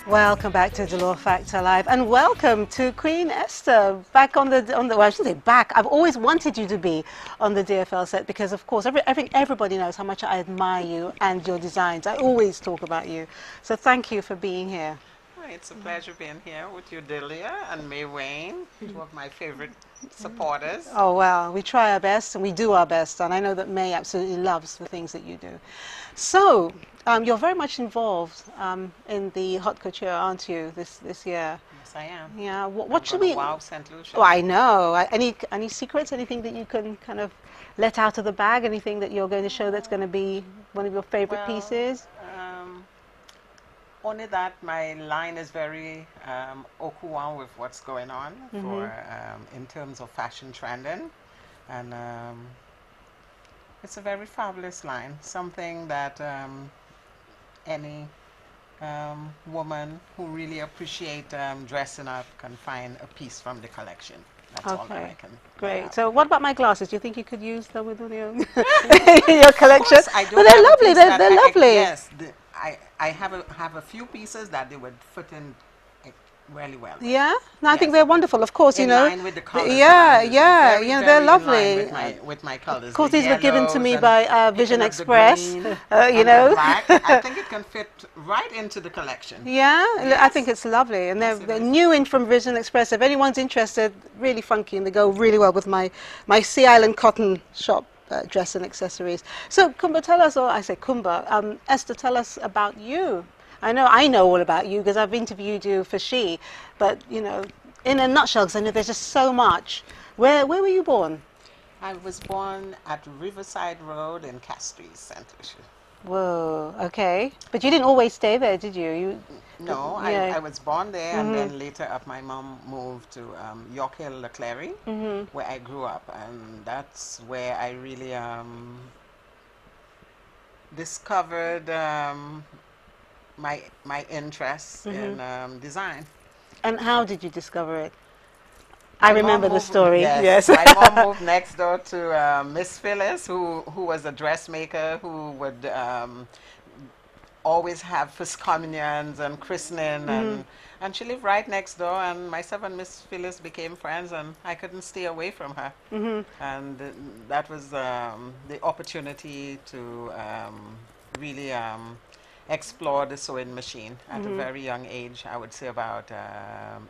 Welcome back to Dolor Factor Live, and welcome to Queen Esther back on the well, I shouldn't say back. I've always wanted you to be on the DFL set because, of course, I think everybody knows how much I admire you and your designs. I always talk about you, so thank you for being here. It's a pleasure being here with you, Delia, and May Wayne, two of my favorite supporters. Oh, well, we try our best and we do our best, and I know that May absolutely loves the things that you do. So, you're very much involved in the haute couture, aren't you, this year? Yes, I am. Yeah. What should we? Wow, St Lucia. Oh, I know. Any secrets? Anything that you can kind of let out of the bag? Anything that you're going to show that's going to be one of your favorite pieces? Only that my line is very au courant with what's going on for in terms of fashion trending, and it's a very fabulous line. Something that any woman who really appreciate dressing up can find a piece from the collection. That's all that I can. Great. So what about my glasses? Do you think you could use them within your, your collection? Of course, I do. But they're lovely. They're lovely. Yes, I have a few pieces that they would fit in really well. Yeah, no, I think they're wonderful. Of course, in line with the colors. Yeah, very they're lovely. In line with my colors. Of course, these were given to me by Vision Express. You know, I think it can fit right into the collection. Yeah, yes. I think it's lovely, and they're new in from Vision Express. If anyone's interested, really funky, and they go really well with my Sea Island cotton shop. Dress and accessories. So, Kumba, tell us, or I say Kumba, Esther, tell us about you. I know all about you because I've interviewed you for She, but, you know, in a nutshell, because I know there's just so much. Where were you born? I was born at Riverside Road in Castries, St Lucia. Whoa, okay. But you didn't always stay there, did you? No, I was born there, and then later up my mom moved to York Hill, Leclerc, where I grew up, and that's where I really discovered my interest in design. And how did you discover it? I remember the story. Yes. My mom moved next door to Miss Phyllis, who was a dressmaker who would always have first communions and christening, and she lived right next door, and myself and Miss Phyllis became friends, and I couldn't stay away from her. And that was the opportunity to really explore the sewing machine at a very young age. I would say about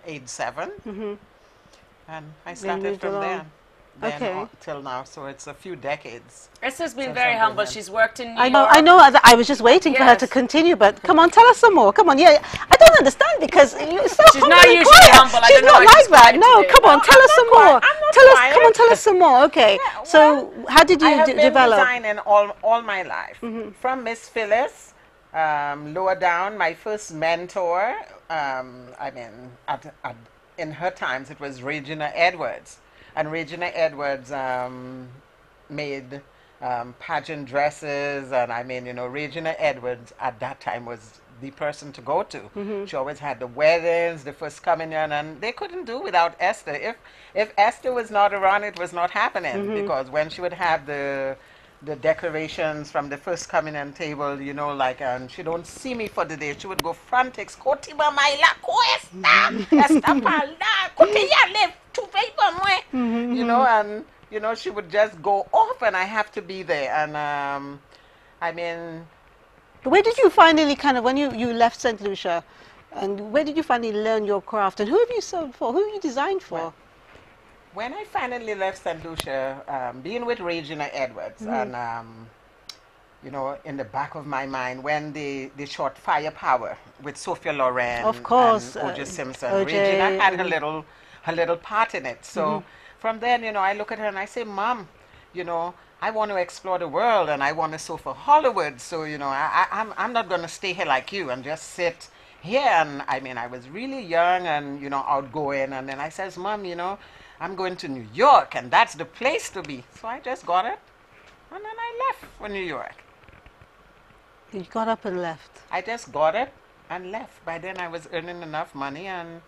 age 7. And I started from there. Till now, so it's a few decades. Esther's been very humble. She's worked in New York. I know. I was just waiting for her to continue, but come on, tell us some more. Come on, yeah. I don't understand because you're so she's not usually humble. She's not like that. No, come on, tell us some more. Come on, tell us some more. Okay. Yeah, so, how did you develop? I have been designing all my life. From Miss Phyllis, lower down, my first mentor. In her times, it was Regina Edwards. And Regina Edwards made pageant dresses, and Regina Edwards at that time was the person to go to. She always had the weddings, the first communion, and they couldn't do without Esther. If Esther was not around, it was not happening, because when she would have the decorations from the first communion table, and she don't see me for the day, she would go frantic, and she would just go off, and I have to be there. And But where did you finally when you left St Lucia, and where did you finally learn your craft, and who have you sewn for? Who have you designed for? Well, when I finally left St Lucia, being with Regina Edwards, and in the back of my mind, when they shot Firepower with Sophia Loren, of course, and O.J. Simpson, Regina had her little part in it. So from then, I look at her and I say, Mom, I want to explore the world, and I want to sew for Hollywood. So I'm not going to stay here like you and just sit here. And I was really young and outgoing, and then I says, Mom, I'm going to New York, and that's the place to be. So I just got it, and then I left for New York. You got up and left? I just got it and left. By then I was earning enough money, and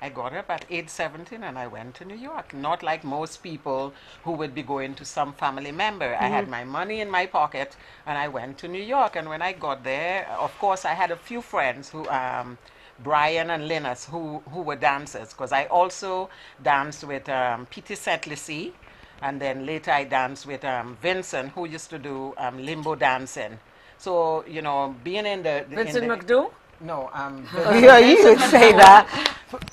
I got up at age 17 and I went to New York. Not like most people who would be going to some family member. I had my money in my pocket and I went to New York. And when I got there, of course, I had a few friends who Brian and Linus, who were dancers, because I also danced with Peter St Lucia, and then later I danced with Vincent, who used to do limbo dancing. So, you know, being in the... Vincent McDo? No, Yeah, you would say that.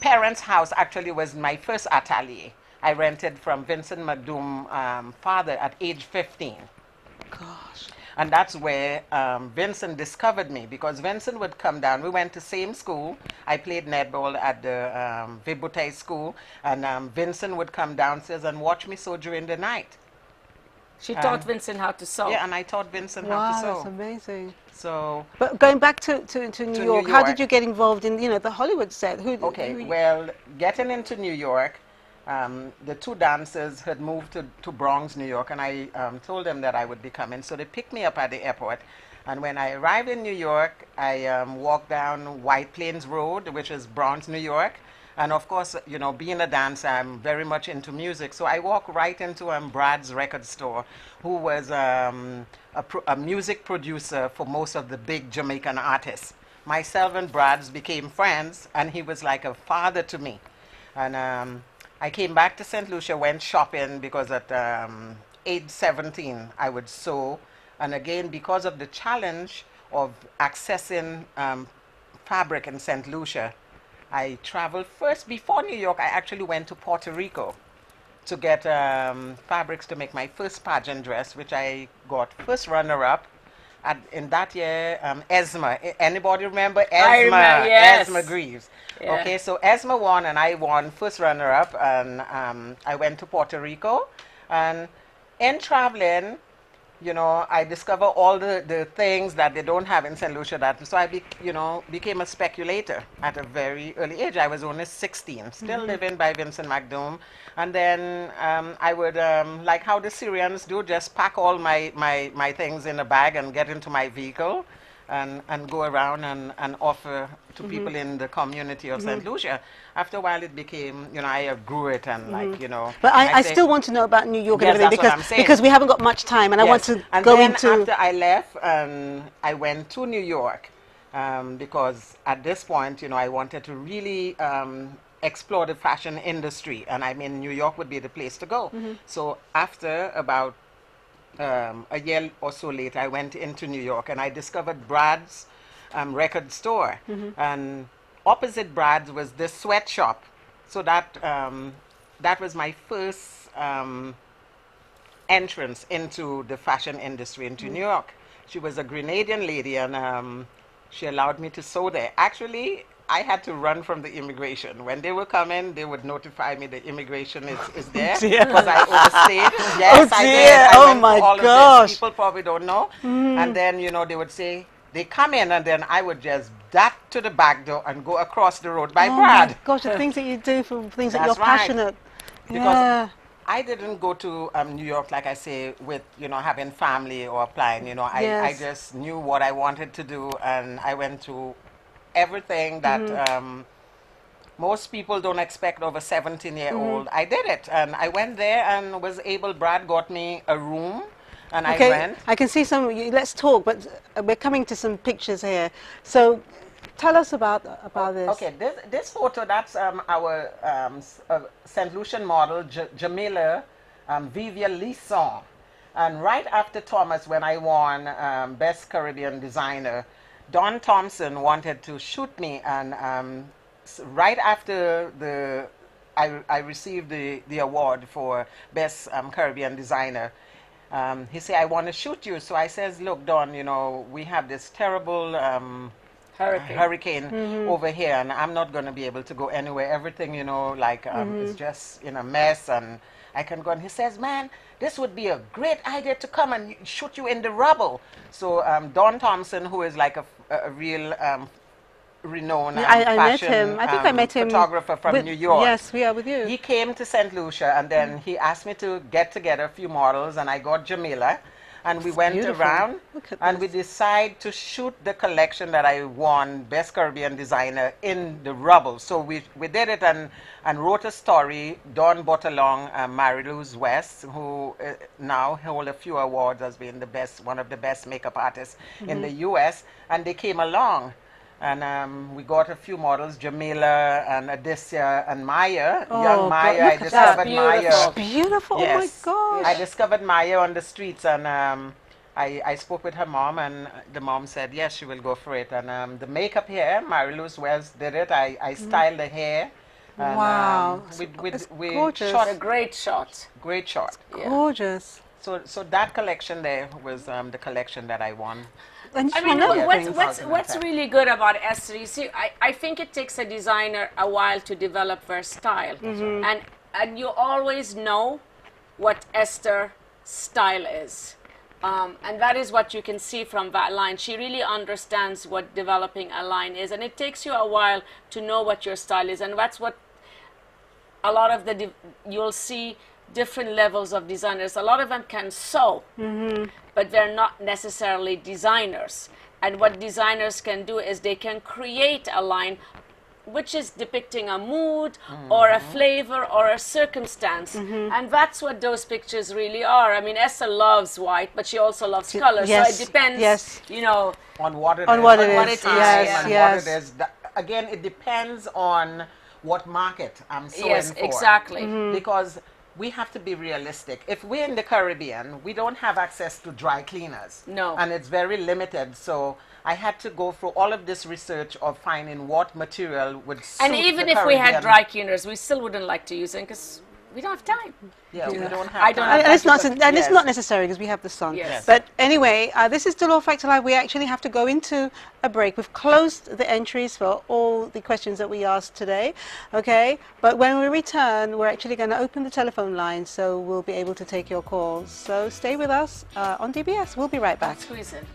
parents' house actually was my first atelier. I rented from Vincent McDoom's father at age 15. Gosh. And that's where Vincent discovered me, because Vincent would come down. We went to same school. I played netball at the Viboutais school, and Vincent would come downstairs and watch me sew during the night. She taught Vincent how to sew. Yeah, and I taught Vincent how Wow, to sew. that's amazing. So, But going back to New York, how did York. you get involved in, you know, the Hollywood set? okay, well, getting into New York, the two dancers had moved to Bronx, New York, and I told them that I would be coming. So they picked me up at the airport. And when I arrived in New York, I walked down White Plains Road, which is Bronx, New York. And of course, you know, being a dancer, I'm very much into music. So I walked right into Brad's record store, who was a music producer for most of the big Jamaican artists. Myself and Brad's became friends, and he was like a father to me. And I came back to St. Lucia, went shopping, because at age 17, I would sew. And again, because of the challenge of accessing fabric in St. Lucia, I traveled first. Before New York, I actually went to Puerto Rico to get fabrics to make my first pageant dress, which I got first runner-up. In that year, Esma. Anybody remember Esma? I remember, yes. Esma Greaves. Yeah. Okay, so Esma won, and I won first runner-up, and I went to Puerto Rico. And in traveling, you know, I discover all the things that they don't have in St. Lucia. So I, became a speculator at a very early age. I was only 16, still living by Vincent McDoom. And then I would, like how the Syrians do, just pack all my things in a bag and get into my vehicle and go around and offer to people in the community of St. Lucia. After a while, it became, you know, I grew it and like, you know. But I still want to know about New York and Yes, everything, that's what I'm saying. because we haven't got much time, and I want to and go then into... after I left, I went to New York because at this point, you know, I wanted to really explore the fashion industry, and I mean, New York would be the place to go. So after about a year or so later, I went into New York, and I discovered Brad's record store. And opposite Brad's was this sweatshop. So that that was my first entrance into the fashion industry into New York. She was a Grenadian lady, and she allowed me to sew there. Actually, I had to run from the immigration. When they were coming, they would notify me the immigration is there, because I overstayed. Yes, I did. I went my through all of gosh. this. People probably don't know. And then, you know, they would say, they come in, and then I would just dart to the back door and go across the road by Brad. my gosh, the things that you do for things that That's you're right. passionate. Because I didn't go to New York, like I say, with, you know, having family or applying. You know, I Yes. just knew what I wanted to do, and I went to everything that most people don't expect of a 17-year-old. I did it, and I went there and was able. Brad got me a room, and I Okay, went. I can see some. Let's talk, but we're coming to some pictures here. So, tell us about this. Okay, this photo, that's our St. Lucian model, Jamila Vivia Lisson. And right after Thomas, when I won Best Caribbean Designer, Don Thompson wanted to shoot me, and right after I received the award for Best Caribbean Designer, he said, I want to shoot you. So I says, look, Don, you know, we have this terrible hurricane over here, and I'm not going to be able to go anywhere. Everything, you know, like is just in a mess, and I can go. And he says, man, this would be a great idea to come and shoot you in the rubble. So Don Thompson, who is like a real renowned I met fashion him. I think I met him photographer from New York. Yes, we are with you. He came to St. Lucia, and then he asked me to get together a few models, and I got Jamila. And we went beautiful. around, Look at and we this. decided to shoot the collection that I won Best Caribbean Designer in the rubble. So we did it and wrote a story. Dawn brought along Mary-Louise West, who now holds a few awards as being one of the best makeup artists in the U.S., and they came along. And we got a few models, Jamila and Adisya and Maya. Oh, Young Maya, God, I look at that. discovered Maya. Beautiful. Beautiful. Yes. Oh my I gosh. discovered Maya on the streets, and I spoke with her mom, and the mom said yes, she will go for it. And the makeup here, Mariluz Wells did it. I styled the hair. And, Wow. we Gorgeous. shot A great shot. great shot. Yeah. Gorgeous. So that collection there was the collection that I won. And I you mean, know Yeah. what's really good about Esther, you see, I think it takes a designer a while to develop their style. And you always know what Esther's style is. And that is what you can see from that line. She really understands what developing a line is. And it takes you a while to know what your style is. And that's what a lot of you'll see different levels of designers. A lot of them can sew, but they're not necessarily designers. And what designers can do is they can create a line which is depicting a mood or a flavor or a circumstance. And that's what those pictures really are. I mean, Esther loves white, but she also loves color. Yes, So it depends, yes. you know. On what it On is. what it what is. it is, Yes, yeah. And yes. what it is. Again, it depends on what market I'm sewing Yes, for. exactly. Because we have to be realistic. If we're in the Caribbean, we don't have access to dry cleaners. No. And it's very limited. So I had to go through all of this research of finding what material would suit And even the if we had Caribbean. dry cleaners, we still wouldn't like to use them because we don't have time. Yeah, we don't have I don't time. have And it's not, Yes. and it's not necessary because we have the sun. Yes. But anyway, this is Dolor Factor Live. We actually have to go into a break. We've closed the entries for all the questions that we asked today. Okay, but when we return, we're actually going to open the telephone line, so we'll be able to take your calls. So stay with us on DBS. We'll be right back. Squeeze in.